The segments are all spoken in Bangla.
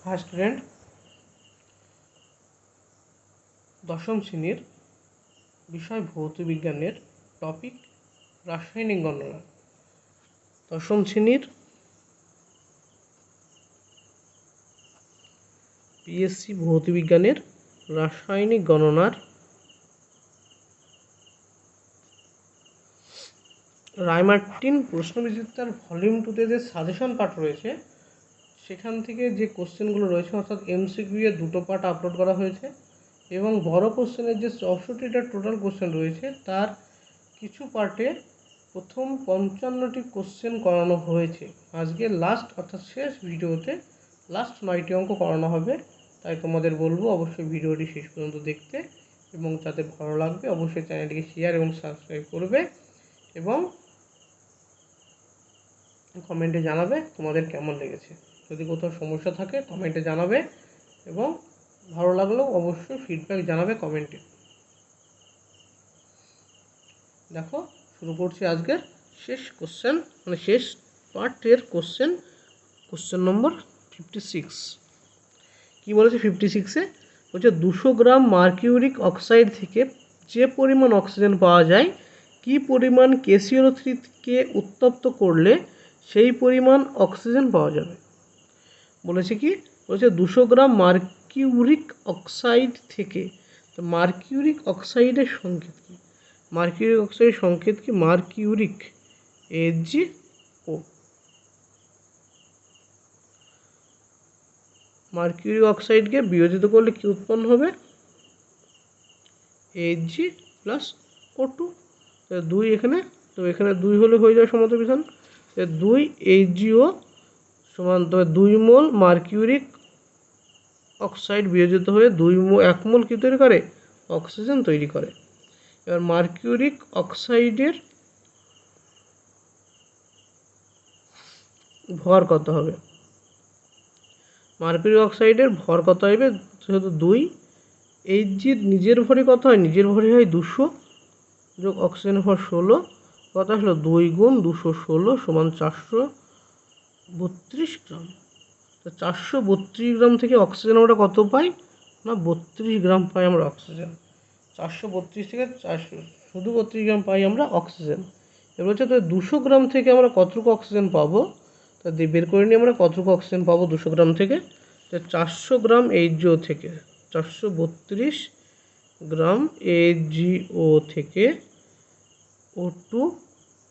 হাই স্টুডেন্ট, দশম শ্রেণীর বিষয় ভৌতবিজ্ঞানের টপিক রাসায়নিক গণনা। দশম শ্রেণীর পিএসসি ভৌতবিজ্ঞানের রাসায়নিক গণনার রায়মার্টিন প্রশ্নবিচিত্রার ভলিউম 2-তে যে সাজেশন পার্ট রয়েছে সেখান থেকে যে কোশ্চেনগুলো রয়েছে অর্থাৎ এমসিকিউ এর 2টো পার্ট আপলোড করা হয়েছে এবং বড় কোশ্চেনের যে 64টা টোটাল কোশ্চেন রয়েছে তার কিছু পার্টে প্রথম 55টি কোশ্চেন করানো হয়েছে। আজকে লাস্ট অর্থাৎ শেষ ভিডিওতে লাস্ট 9টি অঙ্ক করানো হবে, তাই তোমাদের বলবো অবশ্যই ভিডিওটি শেষ পর্যন্ত দেখতে এবং যাতে ভালো লাগবে অবশ্যই চ্যানেলটিকে শেয়ার এবং সাবস্ক্রাইব করবে এবং কমেন্টে জানাবে তোমাদের কেমন লেগেছে। যদি কোথাও সমস্যা থাকে কমেন্টে জানাবে এবং ভালো লাগলেও অবশ্যই ফিডব্যাক জানাবে কমেন্টে। দেখো শুরু করছি আজকের শেষ কোশ্চেন, মানে শেষ পার্টের কোশ্চেন নম্বর 56। কি বলেছে 56-এ? বলছে 200 গ্রাম মার্কিউরিক অক্সাইড থেকে যে পরিমাণ অক্সিজেন পাওয়া যায়, কি পরিমাণ KClO3কে উত্তপ্ত করলে সেই পরিমাণ অক্সিজেন পাওয়া যাবে। বলেছে কি? বলেছে 200 গ্রাম মার্কিউরিক অক্সাইড থেকে। তো মার্কিউরিক অক্সাইডের সংকেত কি? মার্কিউরিক অক্সাইডের সংকেত কি? Mercuric AgO। মার্কিউরিক অক্সাইডকে বিয়োজিত করলে কি উৎপন্ন হবে? Ag+O2। 2 এখানে, তো এখানে 2 হলে হয়ে যাবে সমতাবিধান। 2 AgO সমান, তবে 2 মোল মার্কিউরিক অক্সাইড বিয়োজিত হয়ে 1 মোল কি তৈরি করে? অক্সিজেন তৈরি করে। এবার মার্কিউরিক অক্সাইডের ভর কত হবে? মার্কিউরিক অক্সাইডের ভর কত হবে? যেহেতু 2, Hg নিজের ভরে কত হয়? নিজের ভরে হয় 200 যোগ অক্সিজেনের ভর 16, কত আসলো? 2 গুণ 216 সমান 432 গ্রাম। তো 432 গ্রাম থেকে অক্সিজেন আমরা কত পাই? না 32 গ্রাম পাই আমরা অক্সিজেন। 432 থেকে 400 শুধু 32 গ্রাম পাই আমরা অক্সিজেন। এবার হচ্ছে তো 200 গ্রাম থেকে আমরা কতটুকু অক্সিজেন পাবো, তা দিয়ে বের করে নিই আমরা কতটুকু অক্সিজেন পাবো 200 গ্রাম থেকে। তো 400 গ্রাম HgO থেকে 432 গ্রাম AgO থেকে O2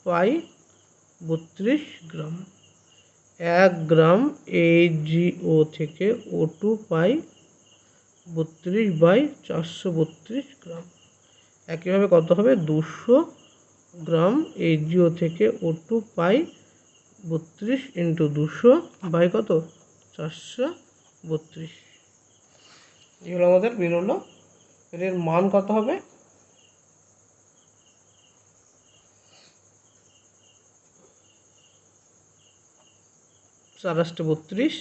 পাই 32 গ্রাম। 1 গ্রাম AgO থেকে O2 পাই 32/432 গ্রাম। একইভাবে কত হবে? 200 গ্রাম AgO থেকে O2 পাই 32 × 200 বাই কত? 432। এগুলো আমাদের বেরোলো। এর মান কত হবে? চার 32,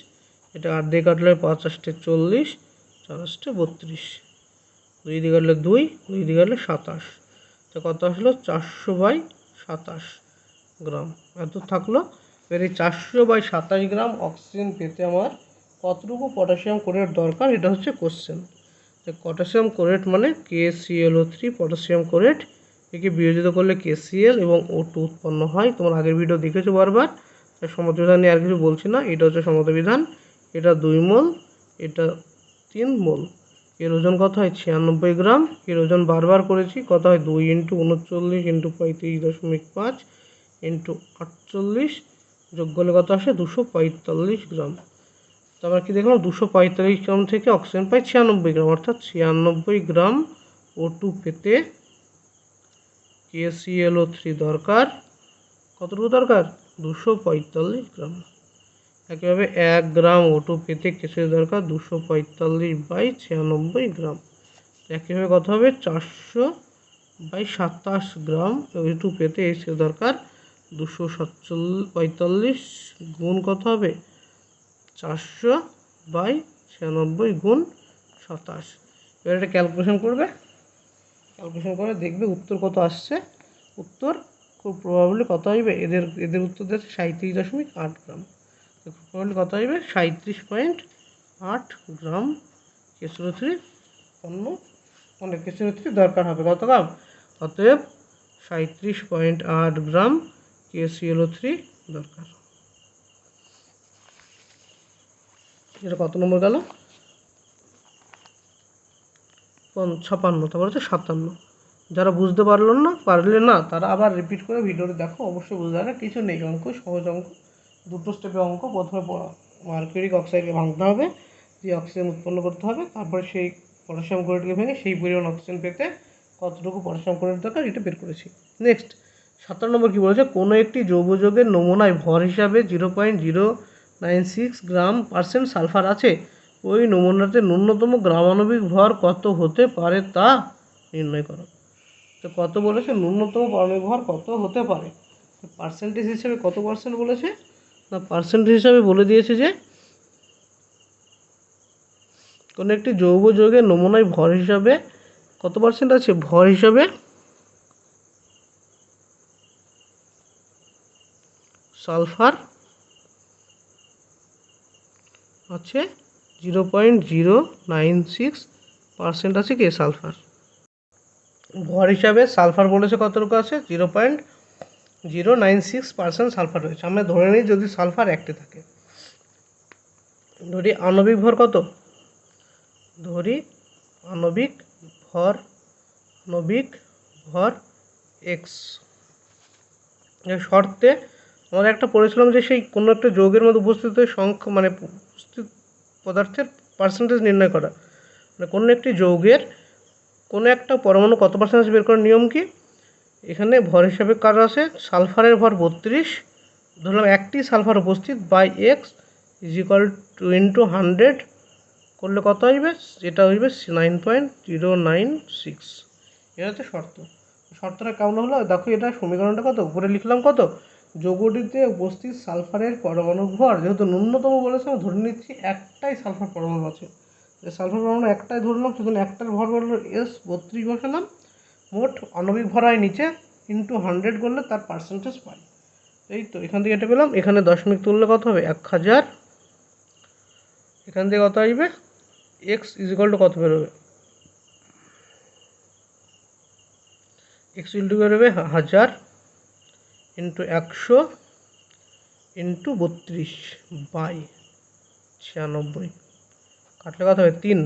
এটা 8 দিয়ে কাটলে 5 8 40, 4 8 32, 2 দিয়ে কাটলে 2, 2 দিয়ে কাটলে 27, তো কত আসলো? 400/27 গ্রাম। এত থাকলো। এবার এই 400/27 গ্রাম অক্সিজেন পেতে আমার কতটুকু পটাশিয়াম ক্লোরেট দরকার, এটা হচ্ছে কোশ্চেন। তো পটাশিয়াম ক্লোরেট মানে KClO3 পটাশিয়াম ক্লোরেট, একে বিয়োজিত করলে KCl এবং O2 উৎপন্ন হয়। তোমার আগের ভিডিও দেখেছো বারবার, তাই সমতাবিধান নিয়ে আর কিছু বলছি না। এটা হচ্ছে সমতাবিধান। এটা 2 মোল, এটা 3 মোল। এর ওজন কত হয়? 96 গ্রাম। এর ওজন বারবার করেছি, কত হয়? 2 × 39 × 35.5 × 48 যোগ করলে কত আসে? 245 গ্রাম। তারপর কি দেখলাম? 245 গ্রাম থেকে অক্সিজেন পাই 96 গ্রাম, অর্থাৎ 96 গ্রাম O2 পেতে KClO3 দরকার। কতটুকু দরকার? 245 গ্রাম। একইভাবে 1 গ্রাম O2 পেতে KCl দরকার 245/96 গ্রাম। একইভাবে কত হবে? 400/27 গ্রাম O2 পেতে KCl দরকার 245 গুণ কত হবে? 400/96 গুণ 27। এবার এটা ক্যালকুলেশন করবে। ক্যালকুলেশন করে দেখবে উত্তর কত আসছে। উত্তর খুব প্রবাবলি কত আসবে? এদের উত্তর দিচ্ছে 37.8 গ্রাম। খুব প্রবাবলি কত আসবে? 37.8 8 গ্রাম KClO3 KClO3 দরকার হবে। কত গ্রাম? অতএব 37.8 গ্রাম KClO3 দরকার। এটা কত নম্বর গেল? 56। তারপর হচ্ছে 57। যারা বুঝতে পারলে না তারা আবার রিপিট করে ভিডিওটি দেখো, অবশ্যই বুঝতে পারবে। কিছু নেই, অঙ্ক সহজ অঙ্ক, দুটো স্টেপে অঙ্ক। প্রথমে মার্কিউরিক অক্সাইডকে ভাঙতে হবে, দিয়ে অক্সিজেন উৎপন্ন করতে হবে, তারপরে সেই পটাশিয়াম ক্লোরাইডকে ভেঙে সেই পরিমাণ অক্সিজেন পেতে কতটুকু পটাশিয়াম ক্লোরাইড দরকার এটা বের করেছি। নেক্সট 57 নম্বর কী বলেছে? কোনো একটি যৌগযৌগের নমুনায় ভর হিসাবে 0.096 গ্রাম % সালফার আছে, ওই নমুনাতে ন্যূনতম গ্রামাণবিক ভর কত হতে পারে তা নির্ণয় করো। তো কত বলেছে? ন্যূনতম পারমাণবিক ভর কত হতে পারে। পার্সেন্টেজ হিসাবে কত % বলেছে না, পার্সেন্টেজ হিসাবে বলে দিয়েছে যে কোনো একটি যৌগের নমুনায় ভর হিসাবে কত % আছে? ভর হিসাবে সালফার আছে 0.096% আছে কি সালফার। ভর হিসাবে সালফার বলেছে কতটুকু আছে? 0.096% সালফার রয়েছে। আমরা ধরে নিই যদি সালফার একটি থাকে। ধরি আণবিক ভর কত? ধরি আণবিক ভর x। শর্তে আমরা একটা পড়েছিলাম যে সেই কোনো একটা যৌগের মধ্যে উপস্থিত সংখ্যা মানে উপস্থিত পদার্থের পার্সেন্টেজ নির্ণয় করা, মানে কোনো একটি যৌগের কোনো একটা পরমাণু কত % বের করার নিয়ম কি? এখানে ভর হিসাবে কার আছে? সালফারের ভর 32, ধরলাম একটি সালফার উপস্থিত বাই x = 100 করলে কত আসবে? এটা আসবে 9.096। এটা হচ্ছে শর্তটা কেমন হলো দেখো। এটা সমীকরণটা কত উপরে লিখলাম, কত যৌগটিতে উপস্থিত সালফারের পরমাণু ভর যেহেতু ন্যূনতম বলেছে, আমি ধরে নিচ্ছি একটাই সালফার পরমাণু আছে। সালফার পরমাণু একটাই ধরলাম, সেজন্য একটার ভর বললো S32 বসালাম। মোট আণবিক ভর হয় নিচে, ইন্টু 100 করলে তার পার্সেন্টেজ পাই। এই তো এখান থেকে এটা পেলাম। এখানে দশমিক তুললে কত হবে? 1000। এখান থেকে কত আসবে? x = কত বেরোবে? x বেরোবে 1000 ইন্টু 100 ইন্টু 32 বাই 96। কাটলে কত হবে? 3।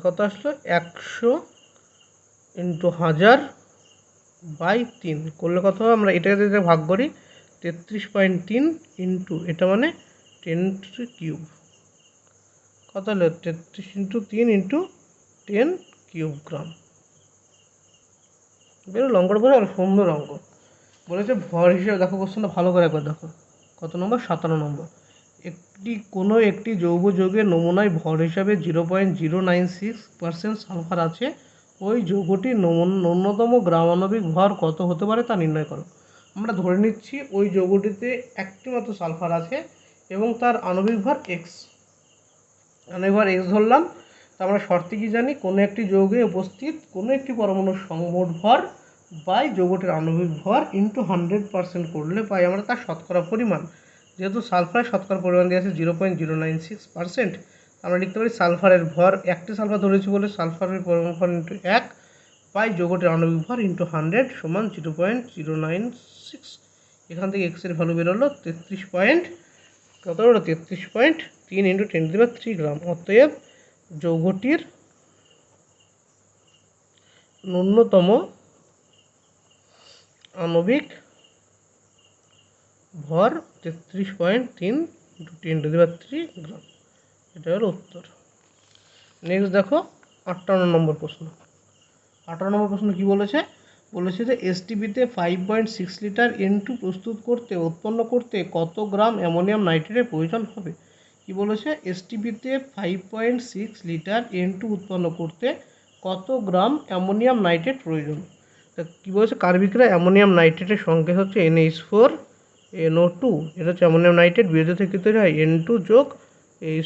কত আসলো? 100 ইন্টু 1000 বাই 3 করলে কত হবে? আমরা এটাকে যদি ভাগ করি 33.3 ইন্টু এটা মানে 10³ কত হলো? 33 ইন্টু 3 ইন্টু 10³ গ্রাম বেরোলো। অঙ্কটা বোঝা গেল? সুন্দর অঙ্ক বলেছে। ভর হিসেবে দেখো কোশ্চেনটা ভালো করে একবার দেখো। কত নম্বর? 57 নম্বর। কোনো একটি যৌগের নমুনায় ভর হিসাবে 0.096% সালফার আছে, ওই যৌগটির ন্যূনতম গ্রামাণবিক ভর কত হতে পারে তা নির্ণয় করো। আমরা ধরে নিচ্ছি ওই যৌগটিতে একটি মাত্র সালফার আছে এবং তার আণবিক ভর x। আণবিক ভর x ধরলাম। তা আমরা শর্তে কি জানি? কোনো একটি যৌগে উপস্থিত কোনো একটি পরমাণুর মোট ভর বাই যৌগটির আণবিক ভর ইন্টু 100% করলে পাই আমরা তার শতকরা পরিমাণ। যেহেতু সালফারের শতকরা পরিমাণ দিয়ে আছে 0.096%, আমরা লিখতে পারি সালফারের ভর, একটি সালফার ধরেছি বলে সালফারের পরমাণু ভর ইন্টু 1 বাই যৌগটির আণবিক ভর ইন্টু 100 সমান 0.096। এখান থেকে x এর ভ্যালু বেরোলো 33.3 ইন্টু 10³ গ্রাম। অতএব যৌগটির ন্যূনতম আণবিক ভর 33.3 ইন্টু 10³ গ্রাম। এটা হলো উত্তর। নেক্সট দেখো 58 নম্বর প্রশ্ন। 58 নম্বর প্রশ্ন কী বলেছে? বলেছে যে এসটিপিতে 5.6 লিটার N2 প্রস্তুত করতে উৎপন্ন করতে কত গ্রাম অ্যামোনিয়াম নাইট্রেটের প্রয়োজন হবে। কি বলেছে? এসটিপিতে 5.6 লিটার N2 উৎপন্ন করতে কত গ্রাম অ্যামোনিয়াম নাইট্রেট প্রয়োজন। তা কী বলেছে? কার্বিকরা অ্যামোনিয়াম নাইট্রেটের সংকেত হচ্ছে NH4NO2। এটা হচ্ছে অ্যামোনিয়াম নাইট্রেট, বিয়োজন থেকে তৈরি হয় N2 যোগ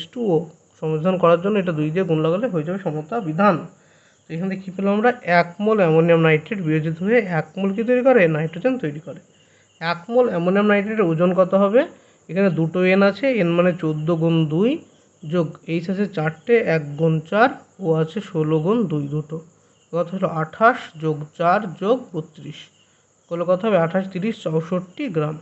H2O। সমাধান করার জন্য এটা 2 দিয়ে গুণ লাগালে হয়ে যাবে সমতা বিধান। তো এখান থেকে কী পেলাম আমরা? 1 মোল অ্যামোনিয়াম নাইট্রেট বিয়োজিত হয়ে 1 মোল কী তৈরি করে? নাইট্রোজেন তৈরি করে। 1 মোল অ্যামোনিয়াম নাইট্রেটের ওজন কত হবে? এখানে দুটো এন আছে, এন মানে 14 গুণ 2 যোগ এইচ আছে 4টে 1 গুণ 4 ও আছে 16 গুণ 2 দুটো, কত হলো 28 যোগ 4 যোগ 32, করলে কত হবে 28 30 64 গ্রাম।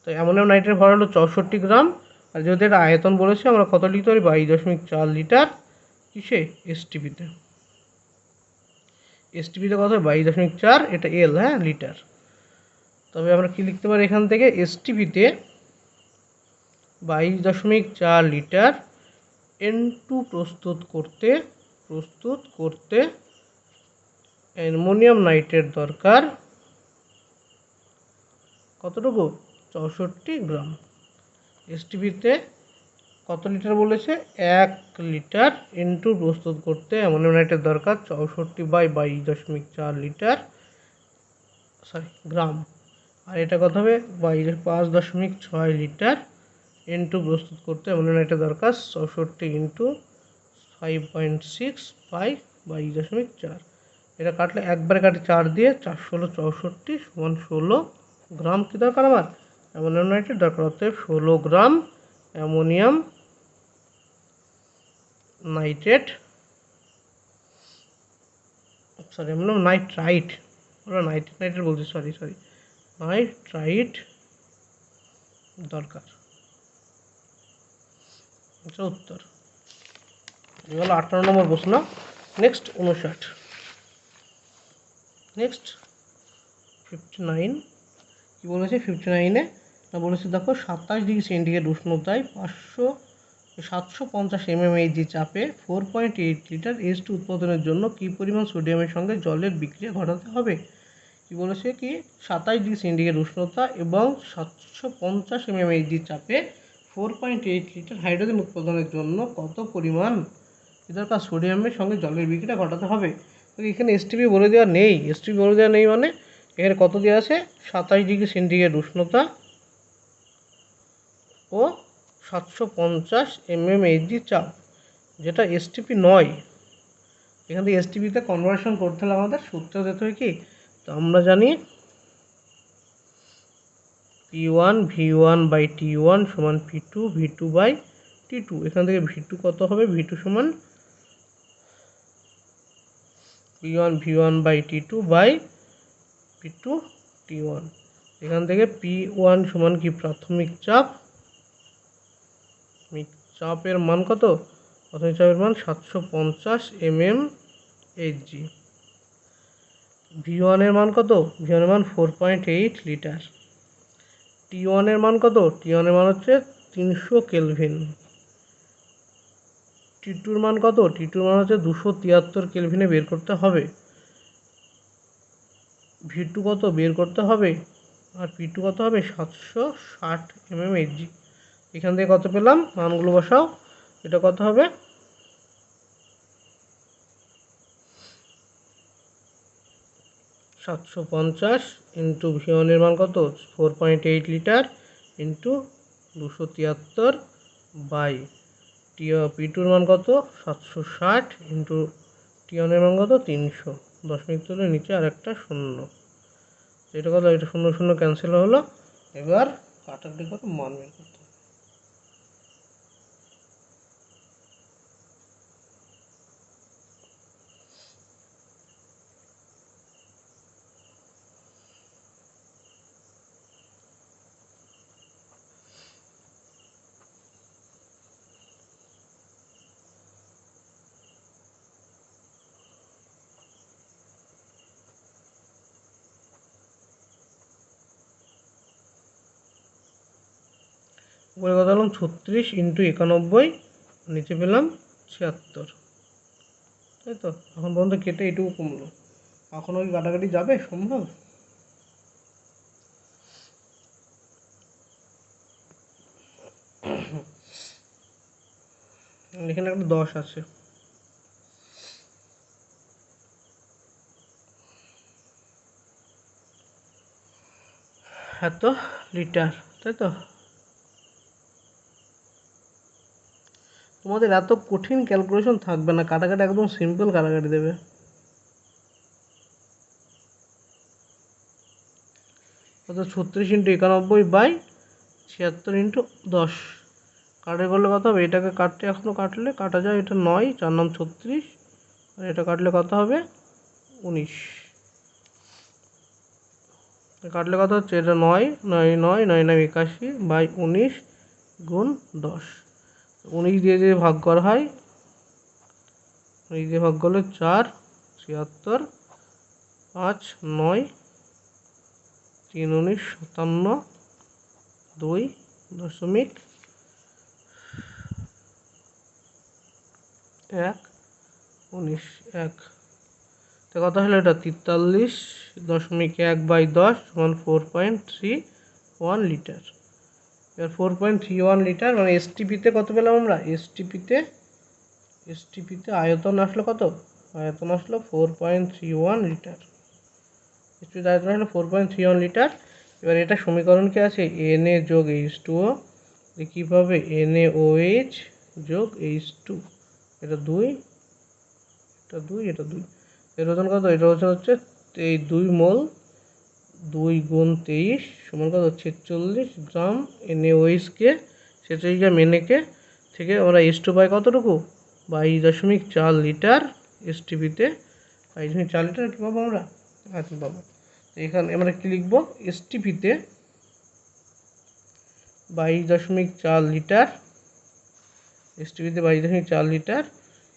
তো অ্যামোনিয়াম নাইট্রেট ভর হলো 64 গ্রাম। আর যদি এটা আয়তন বলেছে আমরা কত লিখতে পারি 22.4 লিটার কিসে এসটিপিতে। এসটিপিতে কত 22.4, এটা এল হ্যাঁ লিটার। তবে আমরা কি লিখতে পারি এখান থেকে এসটিপিতে 22.4 লিটার N2 প্রস্তুত করতে অ্যামোনিয়াম নাইট্রেট দরকার কতটুকু 64 গ্রাম। এসটিপিতে কত লিটার বলেছে 1 লিটার N2 প্রস্তুত করতে অ্যামোনিয়াম নাইট্রেট দরকার 64/22.4 লিটার গ্রাম। আর এটা কত হবে 5.6 লিটার N2 প্রস্তুত করতে অ্যামোনিয়াম নাইট্রেট দরকার 64 ইন্টু 5.6/22.4। এটা কাটলে একবারে কাটে 4 দিয়ে, 4 16 64 সমান 16 গ্রাম কী দরকার আমার অ্যামোনিয়াম নাইট্রেট দরকার। অতএব 16 গ্রাম অ্যামোনিয়াম নাইট্রেট অ্যামোনিয়াম নাইট্রাইট, ওরা নাইট্রেট বলছি নাইট্রাইট দরকার। আচ্ছা উত্তর এই হলো 18 নম্বর প্রশ্ন। নেক্সট 59। নেক্সট 59 কী বলেছে 59-এ না বলেছে দেখো 27 ডিগ্রি সেন্টিগ্রেড উষ্ণতায় 750 mmHg চাপে 4.8 লিটার H2 উৎপাদনের জন্য কী পরিমাণ সোডিয়ামের সঙ্গে জলের বিক্রিয়া ঘটাতে হবে। কি বলেছে কি 27 ডিগ্রি সেন্টিগ্রেড উষ্ণতা এবং 750 mmHg চাপে 4.8 লিটার হাইড্রোজেন উৎপাদনের জন্য কত পরিমাণ দরকার সোডিয়ামের সঙ্গে জলের বিক্রিয়া ঘটাতে হবে। তো এখানে এসটিপি বলে দেওয়া নেই, এসটিপি বলে দেওয়া নেই মানে এখানে কত দেওয়া আছে 27 ডিগ্রি সেন্টিগ্রেড উষ্ণতা ও 750 mmHg চাপ, যেটা এসটিপি নয়। এখান থেকে এসটিপিতে কনভার্সন করতে হলে আমাদের সূত্র দিতে হবে কি, তো আমরা জানি P1 V1/T1 সমান P2 V2/T2। এখান থেকে V2 কত হবে V2 সমান P1 V1/T2 P2 T1। এখান থেকে P1 সমান কি প্রাথমিক চাপের মান কত, প্রাথমিক চাপের মান 750 mmHg। V1 এর মান কত, V1 এর মান 4.8 লিটার। T1 এর মান কত, T1 এর মান হচ্ছে 300 কেলভিন। T2 এর মান কত, T2 এর মান হচ্ছে 273 কেলভিনে বের করতে হবে। V2 কত বের করতে হবে, আর P2 কত হবে 760 mmHg। এখান থেকে কত পেলাম মানগুলো বসাও, এটা কত হবে 750 ইন্টু V1 এর মান কত 4.8 লিটার ইন্টু 273 বাই P2 এর মান কত 760 ইন্টু T1 এর মান কত 300, 10 তুলে নিচে আর একটা শূন্য, এটা কত এটা 0 0 ক্যান্সেল হলো। এবার কাটারটি কত মান বের করতে হবে। উপরে কত পেলাম 36 ইন্টু 91, নিচে পেলাম 76, তাই তো। এখন পর্যন্ত কেটে এটুকু কমলো, এখন ওই কাটাকাটি যাবে সম্ভব। এখানে একটা 10 আছে, এত লিটার, তাই তো। তোমাদের এত কঠিন ক্যালকুলেশন থাকবে না, কাটাকাটি একদম সিম্পল কাটাকাটি দেবে। অর্থাৎ 36 ইন্টু 91 বাই 76 ইন্টু 10 কাটে করলে কত হবে? এটাকে কাটতে এখনও কাটলে কাটা যায়, এটা 9, 4 9 36, আর এটা কাটলে কত হবে? 19। কাটলে কত হচ্ছে? এটা 9 9 9 9 9 81 বাই 19 গুণ 10। 19 দিয়ে যে ভাগ করা হয়, 19 দিয়ে ভাগ করলে 4 76 5 9 3 19 57 2 দশমিক 1 19 1। তো কত হলো এটা? 43.1 বাই 10 সমান 4.31 লিটার। এবার 4.31 লিটার মানে এসটিপিতে কত পেলাম আমরা? এসটিপিতে আয়তন আসলো কত? আয়তন আসলো 4.31 লিটার। এসটিপিতে আয়তন আসলো 4.31 লিটার। এবার এটা সমীকরণ কি আছে? Na যোগ H2O, কী পাবে? NaOH যোগ H2, এটা 2, এটা 2, এটা 2। এর ওজন কত? এটা ওজন হচ্ছে এই 2 মোল, 2 গুণ 23 সমান কত? 46 গ্রাম। NaOHকে 46 গ্রাম Naকে থেকে আমরা H2 পাই কতটুকু? 22.4 লিটার। এসটিপিতে 22.4 লিটার কী পাবো আমরা? আয়তন পাবো। এখানে আমরা কী লিখবো? এসটিপিতে 22.4 লিটার, এসটিপিতে 22.4 লিটার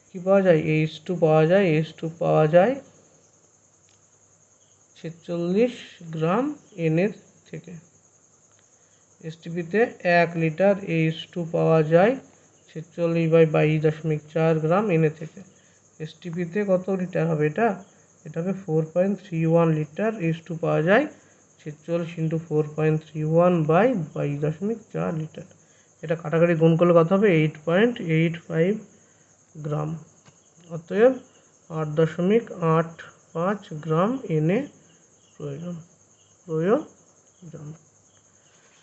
কী পাওয়া যায়? H2 পাওয়া যায়, H2 পাওয়া যায় 46 গ্রাম Na থেকে। এসটিপিতে 1 লিটার H2 পাওয়া যায় 46 বাই 22.4 গ্রাম Na থেকে। এসটিপিতে কত লিটার হবে এটা? এটা হবে 4.31 লিটার। H2 পাওয়া যায় 46 ইন্টু 4.31 বাই 22.4 লিটার। এটা কাটাকাটি গুণ করলে কত হবে? 8.85 গ্রাম। অতএব 8.85 গ্রাম Na প্রয়োজন।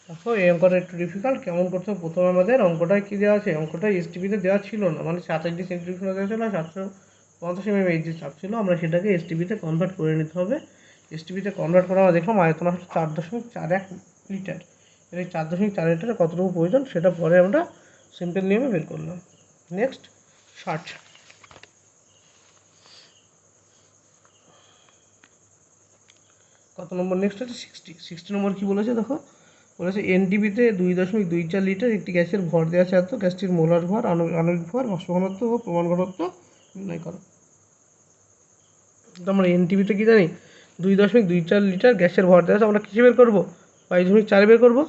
দেখো এই অঙ্কটা একটু ডিফিকাল্ট, কেমন করতে হবে? প্রথমে আমাদের অঙ্কটায় কী দেওয়া আছে? অঙ্কটা এসটিপিতে দেওয়া ছিল না, মানে 27 সেন্টিমিটার দেওয়া ছিল, 750 mm যে চাপ ছিল, আমরা সেটাকে এসটিপিতে কনভার্ট করে নিতে হবে। এসটিপিতে কনভার্ট করে আমরা দেখলাম আয়তন আসলে 4.41 লিটার। এই 4.4 লিটারে কতটুকু প্রয়োজন সেটা পরে আমরা সিম্পল নিয়মে বের করলাম। নেক্সট 60। কত নম্বর? নেক্সট হচ্ছে 60 নম্বর। কী বলেছে দেখো, বলেছে এনটিপিতে 2.24 লিটার একটি গ্যাসের ভর দেওয়া আছে এত, গ্যাসটির মোলার ভর, আণবিক ভর, বাষ্প ঘনত্ব ও প্রমাণ ঘনত্ব নির্ণয় করো। তো আমরা এনটিপিতে কী জানি? 2.24 লিটার গ্যাসের ভর দেওয়া আছে, আমরা কী বের করবো? 22.4 বের করবো।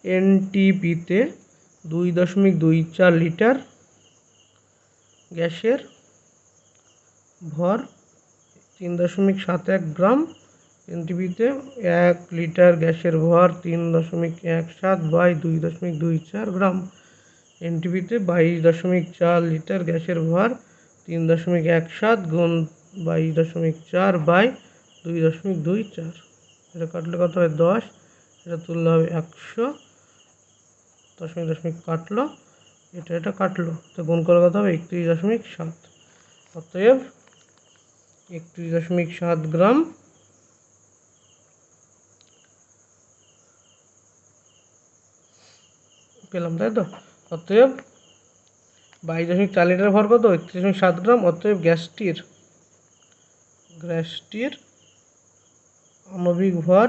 এনটিপিতে 2.24 লিটার গ্যাসের ভর 3.71 গ্রাম। এনটিপিতে 1 লিটার গ্যাসের ভর 3.17 বাই 2.24 গ্রাম। এনটিপিতে 22.4 লিটার গ্যাসের ভর 3.17 গুণ 22.4 বাই 2.24। এটা কাটলে কত হয়? 10। এটা তুললে হবে 100, দশমিক কাটলো, এটা কাটলো, তো গুণ করে কত হবে? 31.7। অতএব 31.7 গ্রাম পেলাম, তাই তো? অতএব 22.4 লিটার ভর কত? 31.7 গ্রাম। অতএব গ্যাসটির আণবিক ভর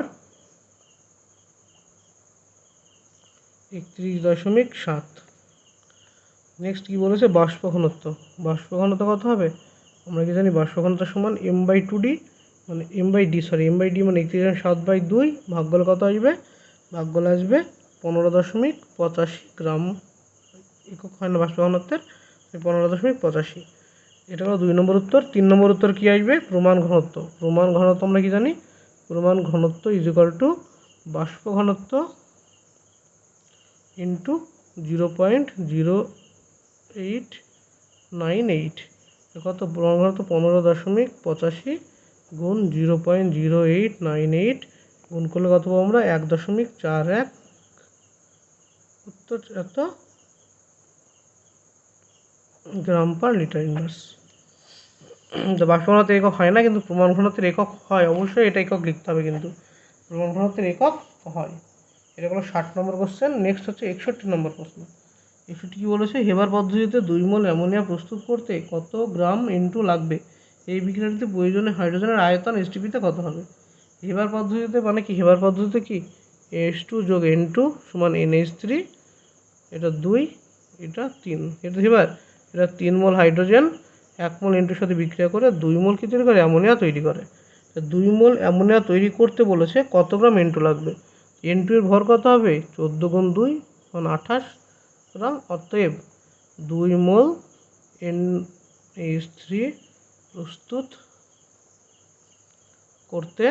31.7। নেক্সট কী বলেছে? বাষ্প ঘনত্ব। বাষ্প ঘনত্ব কত হবে? আমরা কি জানি? বাষ্প ঘনত্ব সমান m/2d, মানে m/d মানে 31.7/2 ভাগ করলে কত আসবে? ভাগ করলে আসবে 15.85 গ্রাম একক হয় না বাষ্প ঘনত্বের, 15.85। এটা হলো 2 নম্বর উত্তর। 3 নম্বর উত্তর কী আসবে? প্রমাণ ঘনত্ব। প্রমাণ ঘনত্ব আমরা কি জানি? প্রমাণ ঘনত্ব ইজ ইকুয়াল টু বাষ্প ঘনত্ব ইন্টু 0.0898। কত? প্রমাণ ঘনত্ব 15.85 গুণ 0.0898 গুণ করলে কত পাবো আমরা? 1.41। উত্তর এত গ্রাম পার লিটার ইনভার্স। তো বাষ্প ঘনত্বের একক হয় না, কিন্তু প্রমাণ ঘনত্বের একক হয়। অবশ্যই এটা একক লিখতে হবে, কিন্তু প্রমাণ ঘনত্বের একক হয়। এটা হলো 60 নম্বর কোশ্চেন। নেক্সট হচ্ছে 61 নম্বর প্রশ্ন। 61 কি বলেছে, হেবার পদ্ধতিতে 2 মোল অ্যামোনিয়া প্রস্তুত করতে কত গ্রাম ইনটু লাগবে? এই বিক্রিয়াটিতে প্রয়োজনীয় হাইড্রোজেনের আয়তন এসটিপিতে কত হবে? হেবার পদ্ধতিতে মানে কি, হেবার পদ্ধতিতে কি H2 যোগ N2 সমান NH3, এটা 2, এটা 3, এটা হেবার। এটা 3 মোল হাইড্রোজেন 1 মোল N2 সাথে বিক্রিয়া করে 2 মোল কি তৈরি করে, অ্যামোনিয়া তৈরি করে। 2 মোল অ্যামোনিয়া তৈরি করতে বলেছে কত গ্রাম N2 লাগবে? N2 এর ভর কত হবে, 14 গুণ 2 সমান 28 গ্রাম। অতএব 2 মোল NH3 প্রস্তুত করতে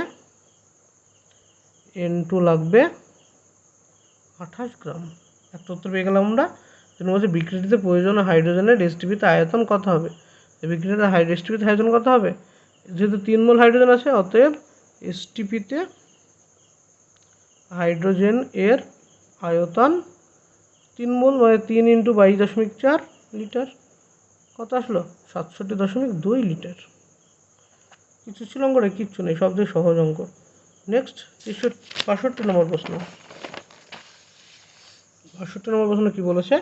N2 লাগবে 28 গ্রাম। একটা উত্তর পেয়ে গেলাম আমরা। বলছে বিক্রিয়াটিতে প্রয়োজনীয় হাইড্রোজেনের এসটিপিতে আয়তন কত হবে? বিক্রিয়াটিতে এসটিপিতে আয়তন কত হবে? যেহেতু 3 মোল হাইড্রোজেন আছে, অতএব এসটিপিতে হাইড্রোজেন এর আয়তন 3 মোল মানে 3 × 22.4 লিটার। কত আসলো, 67.2 লিটার। কিছু ছিল অঙ্কটা? কিচ্ছু নেই, সব থেকে সহজ অঙ্ক। নেক্সট 65 নম্বর প্রশ্ন। 65 নম্বর প্রশ্ন কি বলেছে,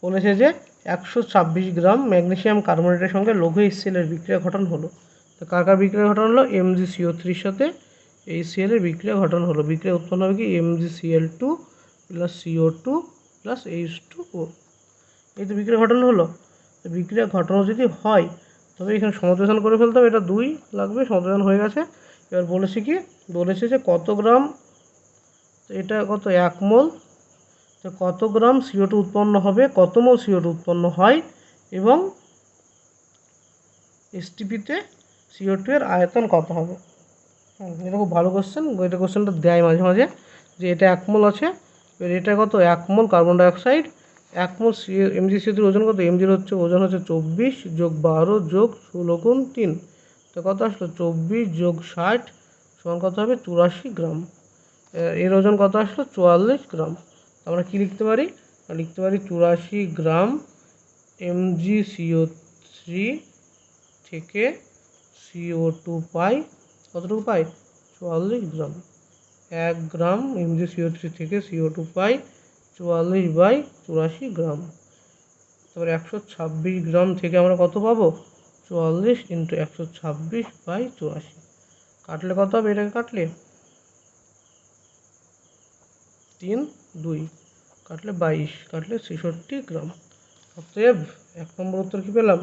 বলেছে যে 126 গ্রাম ম্যাগনেসিয়াম কার্বনেটের সঙ্গে লৌহ HCl এর বিক্রিয়া ঘটন হলো। তো কার কার বিক্রিয়া ঘটন হলো? MgCO3 এর সাথে HCl এর বিক্রিয়া ঘটন হলো। বিক্রিয়া উৎপন্ন হবে কি, MgCl2 + CO2 + H2O। এই তো বিক্রিয়া ঘটন হলো। তো বিক্রিয়া ঘটনা যদি হয় তবে এখানে সমযোজন করে ফেলতে হবে। এটা 2 লাগবে, সমযোজন হয়ে গেছে। এবার বলেছে কি, বলেছে যে কত গ্রাম, এটা কত 1 মোল, তো কত গ্রাম CO2 উৎপন্ন হবে, কত মোল CO2 উৎপন্ন হয়, এবং এসটিপিতে CO2 এর আয়তন কত হবে। এটা খুব ভালো কোশ্চেন। এটা কোশ্চেনটা দেয় মাঝে মাঝে যে এটা 1 মোল আছে, এবার এটা কত 1 মোল কার্বন ডাইঅক্সাইড, 1 মোল MgCO3 ওজন কত, Mgর হচ্ছে ওজন হচ্ছে 24 যোগ 12 যোগ 16 গুণ 3, তো কত আসলো 24 যোগ 60 সমান কত হবে 84 গ্রাম। এর ওজন কত আসলো 44 গ্রাম। আমরা কি লিখতে পারি, লিখতে পারি 84 গ্রাম MgCO3 থেকে CO2 পাই, কতটুকু পাই 44 গ্রাম। 1 গ্রাম MgCO3 থেকে CO2 পাই 44/84 গ্রাম। তারপরে 126 গ্রাম থেকে আমরা কত পাবো, 44 × 126/84। কাটলে কত হবে, এটাকে কাটলে 3 2 কাটলে 22, কাটলে 66 গ্রাম। অতএব 1 নম্বর উত্তর কী পেলাম,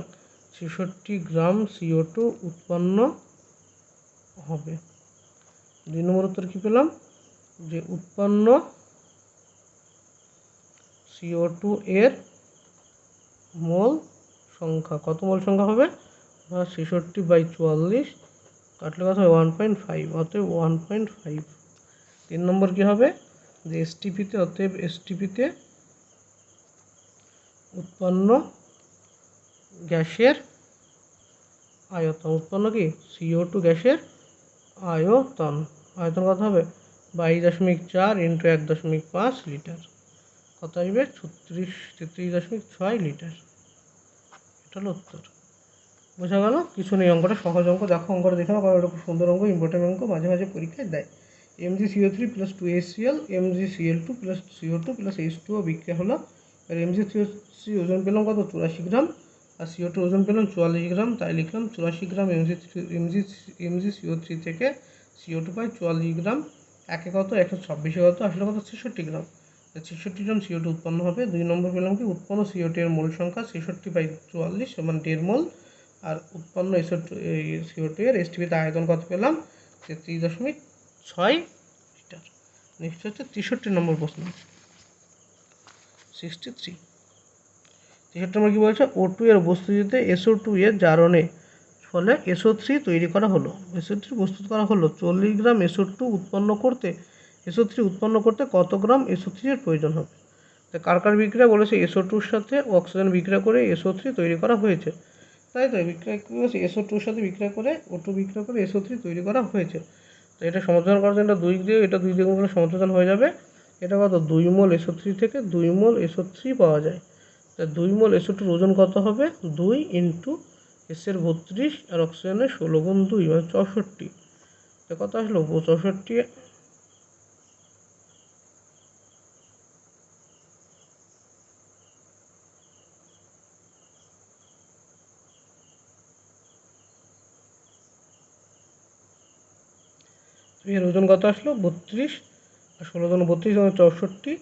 66 গ্রাম CO2 উৎপন্ন হবে। 2 নম্বর উত্তর কী পেলাম, যে উৎপন্ন CO2 এর মোল সংখ্যা, কত মোল সংখ্যা হবে, 66/44 কাটলে কত হবে 1.5, অতএব 1.5। 3 নম্বর কী হবে, যে এসটিপিতে, অতএব এসটিপিতে উৎপন্ন গ্যাসের আয়তন, উৎপন্ন কি CO2 গ্যাসের আয়তন, আয়তন কত হবে 22.4 × 1.5 লিটার, কত আসবে 33.6 লিটার। এটা হলো উত্তর। বোঝা গেল? কিছু নেই, অঙ্কটা সহজ অঙ্ক। দেখো অঙ্কটা দেখে নাও, কারণ এটা খুব সুন্দর অঙ্ক, ইম্পর্টেন্ট অঙ্ক, মাঝে মাঝে পরীক্ষায় দেয়। MgCO3 + 2HCl MgCl2 + CO2 + H2O বিক্রিয়া হলো। আর MgCO3 ওজন পেলাম কত 84 গ্রাম, আর CO2 ওজন পেলাম 44 গ্রাম, তাই লিখলাম 84 গ্রাম MgCO3 থেকে CO2 পাই 44 গ্রাম। একে কত 126, কত আসলে কত 66 গ্রাম, 66 গ্রাম CO2 উৎপন্ন হবে। 2 নম্বর পেলাম কি, উৎপন্ন CO2 এর মোল সংখ্যা 66/44 সমান 1.5 মোল, আর উৎপন্ন CO2 এর এসটিপিতে আয়তন কত পেলাম 33.6 লিটার। নেক্সট হচ্ছে 63 নম্বর প্রশ্ন। 63 নম্বর কী বলছে, O2 এর উপস্থিতিতে SO2 এর জারণে ফলে SO3 তৈরি করা হলো, SO3 প্রস্তুত করা হলো। 40 গ্রাম SO2 উৎপন্ন করতে কত গ্রাম SO3 এর প্রয়োজন হবে। কার কার বিক্রিয়া বলেছে, SO2 এর সাথে অক্সিজেন বিক্রিয়া করে SO3 তৈরি করা হয়েছে, তাই তো বিক্রিয়া কী বলছে, SO2 এর সাথে বিক্রিয়া করে O2 বিক্রিয়া করে SO3 তৈরি করা হয়েছে। তো এটা সমাধান করার জন্য 2 দিয়ে, এটা 2 দিয়ে গুণ সমাধান হয়ে যাবে। এটা কত 2 মোল SO3 থেকে 2 মোল SO3 পাওয়া যায়। তা 2 মোল SO2 ওজন কত হবে, 2 × S এর 32 আর অক্সিজেনের 16 গুণ 2 মানে 64। তো কত আসলো 64 এর ওজন কত আসলো 32, আর 16 × 32 = 64,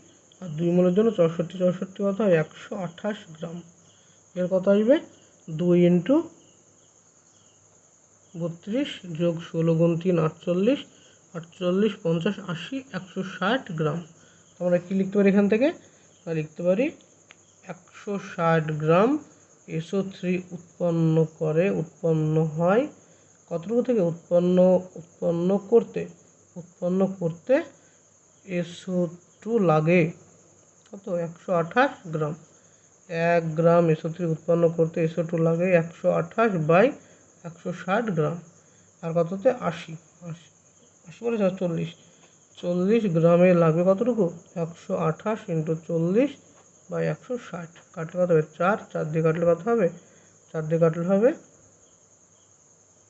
আর 2 মোলের জন্য 64 কত হয় 128 গ্রাম। এর কত আসবে 2 × 32 যোগ 16 × 3 48, 48 50 80 160 গ্রাম। আমরা কি লিখতে পারি এখান থেকে? লিখতে পারি 160 গ্রাম SO3 উৎপন্ন হয় কতটুকু থেকে? উৎপন্ন করতে SO2 লাগে কত? 128 গ্রাম। 1 গ্রাম SO3 উৎপন্ন করতে SO2 লাগে 128 বাই 160 গ্রাম, আর কততে 80 বলে 40 গ্রামে লাগবে কতটুকু? 128 × 40 বাই 160, কাটলে কত হবে 4 দিয়ে কাটলে কত হবে? 4 দিয়ে কাটলে হবে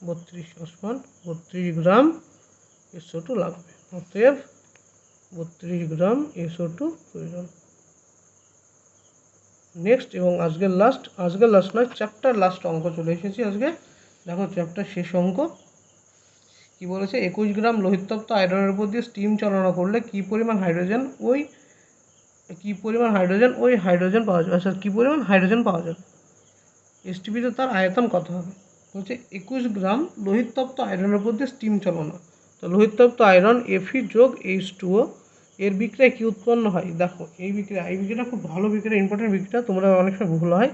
32, 32 গ্রাম SO2 লাগবে। অতএব 32 গ্রাম SO2 প্রয়োজন। নেক্সট এবং আজকের লাস্ট নয়, চ্যাপ্টার লাস্ট অঙ্ক চলে এসেছি আজকে। দেখো চ্যাপ্টার শেষ অঙ্ক কি বলেছে? 21 গ্রাম লোহিতপ্ত আয়রনের উপর দিয়ে স্টিম চালনা করলে কি পরিমাণ হাইড্রোজেন পাওয়া যাবে? আচ্ছা, কি পরিমাণ হাইড্রোজেন পাওয়া যাবে? এসটিপিতে তার আয়তন কত হবে? বলছে 21 গ্রাম লোহিতপ্ত আয়রনের উপর দিয়ে স্টিম চালনা। তো লোহিতপ্ত আয়রন Fe যোগ H2O এর বিক্রিয়ায় কি উৎপন্ন হয়? দেখো এই বিক্রিয়া খুব ভালো বিক্রিয়া, ইম্পর্টেন্ট বিক্রিয়া, তোমরা অনেক সময় ভুল হয়।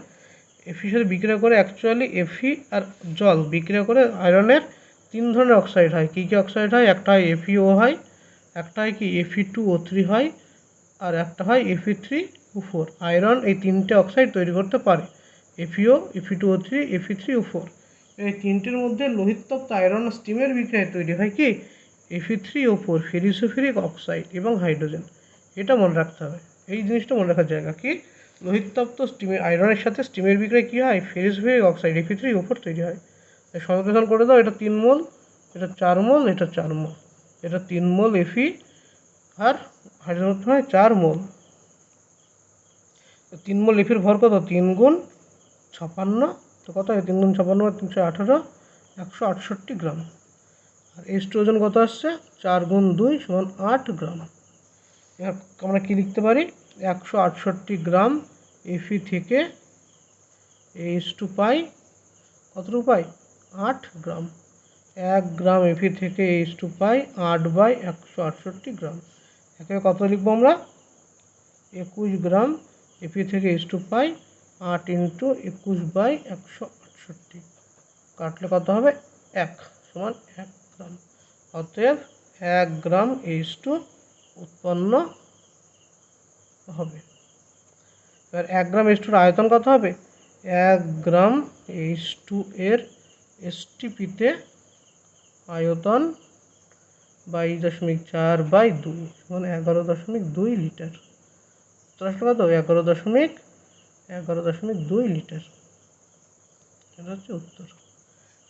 Fe সাথে বিক্রিয়া করে অ্যাকচুয়ালি Fe আর জল বিক্রিয়া করে আয়রনের 3 ধরনের অক্সাইড হয়। কী অক্সাইড হয়? একটা হয় FeO হয়, একটা হয় কি Fe2O3 হয়, আর একটা হয় Fe3O4। আয়রন এই 3টে অক্সাইড তৈরি করতে পারে, FeO, Fe2O3, Fe3O4। এই তিনটের মধ্যে লোহিতপ্ত আয়রন স্টিমের বিক্রিয়ায় তৈরি হয় কি Fe3O4 ফেরিসোফেরিক অক্সাইড এবং হাইড্রোজেন। এটা মনে রাখতে হবে, এই জিনিসটা মনে রাখার জায়গা কি লোহিতপ্ত স্টিমের আয়রনের সাথে স্টিমের বিক্রিয়ায় কী হয়? ফেরিসোফেরিক অক্সাইড Fe3O4 তৈরি হয়। সংশ্লেষণ করে দাও, এটা 3 মোল, এটা 4 মোল, এটা 4 মোল, এটা 3 মোল Fe আর হাইড্রোজেন হয় 4 মোল। 3 মোল Feর ভর কত? 3 × 56, তো কত হয় 3 × 56 = 318, 168 গ্রাম। আর H2 ওজন কত আসছে? 4 × 2 = 8 গ্রাম। এবার আমরা কি লিখতে পারি? 168 গ্রাম Fe থেকে H2 পাই কতটুকু পাই? 8 গ্রাম। 1 গ্রাম Fe থেকে H2 পাই 8 বাই 168 গ্রাম। এখানে কত লিখবো আমরা? 21 গ্রাম Fe থেকে H2 পাই 8 × 21 বাই 168, কাটলে কত হবে? 1 সমান 1 গ্রাম। অতএব 1 গ্রাম H2 উৎপন্ন হবে। এবার 1 গ্রাম H2 আয়তন কত হবে? 1 গ্রাম H2 এর এসটিপিতে আয়তন 22.4/2 মানে 11.2 লিটার। কত? 11.2 লিটার। এটা হচ্ছে উত্তর।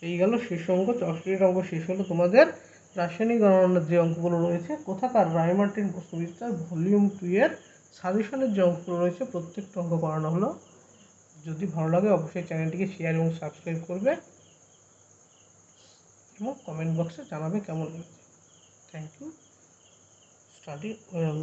এই গেল শেষ অঙ্ক, 64 অঙ্ক শেষ হলো। তোমাদের রাসায়নিক গণনার যে অঙ্কগুলো রয়েছে, কোথাকার রায়মার্টিন প্রশ্নবিস্তার ভলিউম 2 এর সাজেশনের যে অঙ্কগুলো রয়েছে প্রত্যেকটা অঙ্ক করানো হলো। যদি ভালো লাগে অবশ্যই চ্যানেলটিকে শেয়ার এবং সাবস্ক্রাইব করবে এবং কমেন্ট বক্সে জানাবে কেমন লেগেছে। Thank you. Study well.